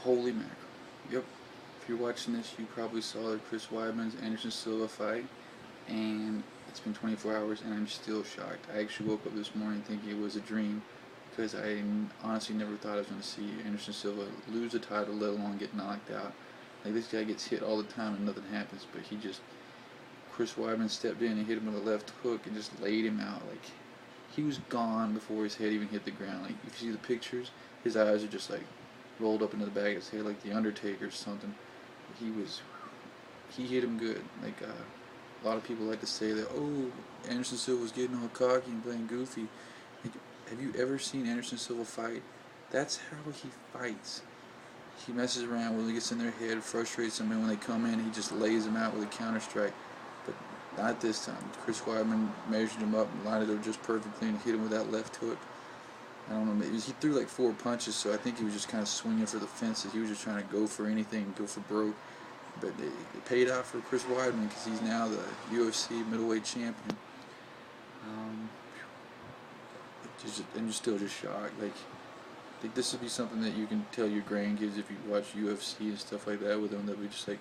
Holy mackerel. Yep. If you're watching this, you probably saw the Chris Weidman's Anderson Silva fight, and it's been 24 hours, and I'm still shocked. I actually woke up this morning thinking it was a dream, because I honestly never thought I was going to see Anderson Silva lose the title, let alone get knocked out. Like, this guy gets hit all the time and nothing happens, but Chris Weidman stepped in and hit him with a left hook and just laid him out. Like, he was gone before his head even hit the ground. Like, if you see the pictures, his eyes are just like rolled up into the back of his head like the Undertaker or something. He hit him good. Like, a lot of people like to say that, oh, Anderson Silva was getting all cocky and playing goofy. Like, have you ever seen Anderson Silva fight? That's how he fights. He messes around when he gets in their head, frustrates them, and when they come in, he just lays them out with a counter strike. But not this time. Chris Weidman measured him up and lined it up just perfectly and hit him with that left hook. I don't know, maybe he threw like 4 punches, so I think he was just kind of swinging for the fences. He was just trying to go for anything, go for broke. But it paid out for Chris Weidman because he's now the UFC middleweight champion. And you're still just shocked. Like, I think this would be something that you can tell your grandkids if you watch UFC and stuff like that with them. They'll be just like,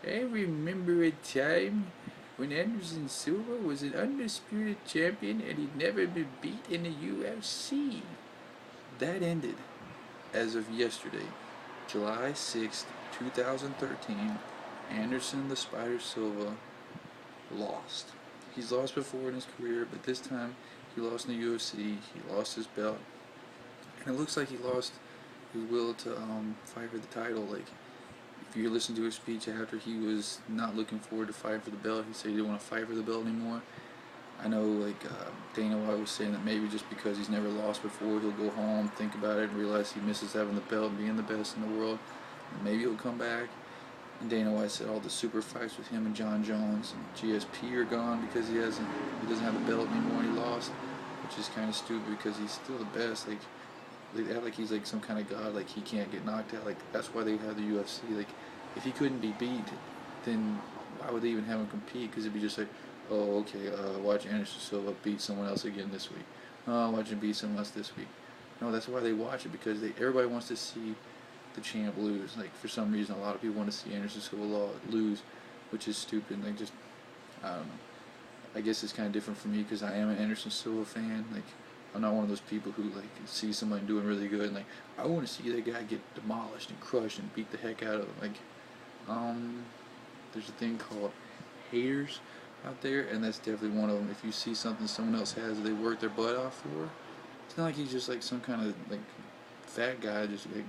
I remember a time when Anderson Silva was an undisputed champion and he'd never been beat in the UFC. That ended as of yesterday, July 6th, 2013. Anderson the Spider Silva lost. He's lost before in his career, but this time he lost in the UFC. He lost his belt, and it looks like he lost his will to fight for the title. Like, if you listen to his speech after, he was not looking forward to fight for the belt. He said he didn't want to fight for the belt anymore. I know, like, Dana White was saying that maybe just because he's never lost before, he'll go home, think about it, and realize he misses having the belt and being the best in the world. And maybe he'll come back. And Dana White said all the super fights with him and John Jones and GSP are gone because he doesn't have the belt anymore and he lost, which is kind of stupid because he's still the best. Like, they act like he's like some kind of god, like he can't get knocked out. Like, that's why they have the UFC. Like, if he couldn't be beat, then why would they even have him compete? Because it'd be just like, oh, okay, watch Anderson Silva beat someone else again this week. Oh, watch him beat someone else this week. No, that's why they watch it, because everybody wants to see the champ lose. Like, for some reason, a lot of people want to see Anderson Silva lose, which is stupid. Like, just, I don't know. I guess it's kind of different for me because I am an Anderson Silva fan. Like, I'm not one of those people who, like, see somebody doing really good and, like, I want to see that guy get demolished and crushed and beat the heck out of him. Like, there's a thing called haters out there, and that's definitely one of them. If you see something someone else has that they work their butt off for, it's not like he's just like some kind of like fat guy just like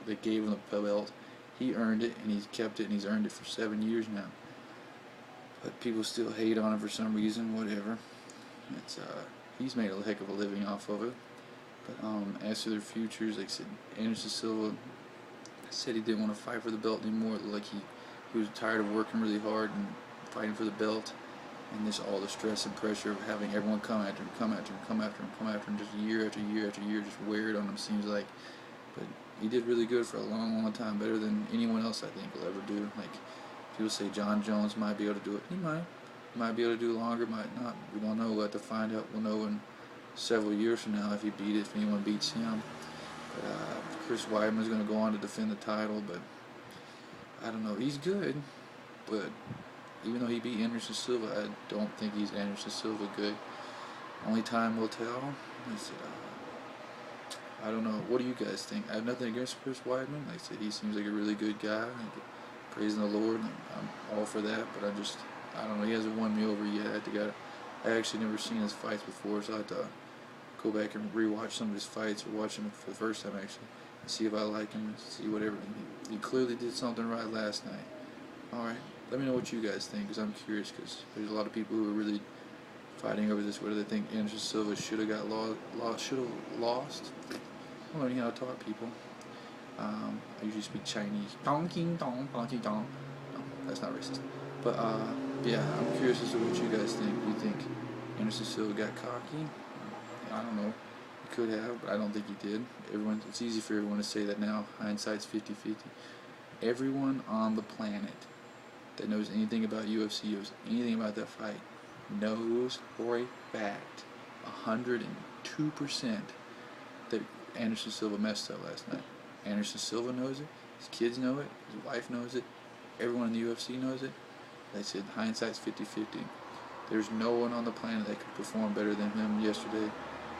they gave him the belt. He earned it, and he's kept it, and he's earned it for 7 years now. But people still hate on him for some reason. Whatever. It's he's made a heck of a living off of it. But as to their futures, like I said, Anderson Silva said he didn't want to fight for the belt anymore. Like he was tired of working really hard and fighting for the belt, and just all the stress and pressure of having everyone come after him, just year after year after year, just wear it on him, seems like. But he did really good for a long, long time, better than anyone else I think will ever do. Like, people say John Jones might be able to do it. He might be able to do it longer, might not. We don't know. We'll have to find out. We'll know in several years from now if he beat it, if anyone beats him. But Chris Weidman's going to go on to defend the title, but I don't know. He's good, but even though he beat Anderson Silva, I don't think he's Anderson Silva good. Only time will tell. I don't know. What do you guys think? I have nothing against Chris Weidman. Like I said, he seems like a really good guy. Like, praising the Lord, I'm all for that. But I don't know. He hasn't won me over yet. I actually never seen his fights before, so I have to go back and rewatch some of his fights, or watch them for the first time actually, and see if I like him, see whatever. He clearly did something right last night. All right. Let me know what you guys think, because I'm curious, because there's a lot of people who are really fighting over this, whether they think Anderson Silva should have lost. I'm learning how to talk, people. I usually speak Chinese. Dong king dong, dong king dong. No, that's not racist. But yeah, I'm curious as to what you guys think. Do you think Anderson Silva got cocky? I don't know. He could have, but I don't think he did. It's easy for everyone to say that now. Hindsight's 50-50. Everyone on the planet that knows anything about UFC, knows anything about that fight, knows for a fact, 102%, that Anderson Silva messed up last night. Anderson Silva knows it. His kids know it. His wife knows it. Everyone in the UFC knows it. They said hindsight's 50-50. There's no one on the planet that could perform better than him yesterday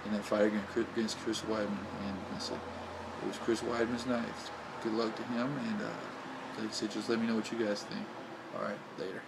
in that fight against Chris Weidman. And I said, it was Chris Weidman's night. Good luck to him. And like I said, just let me know what you guys think. All right, later.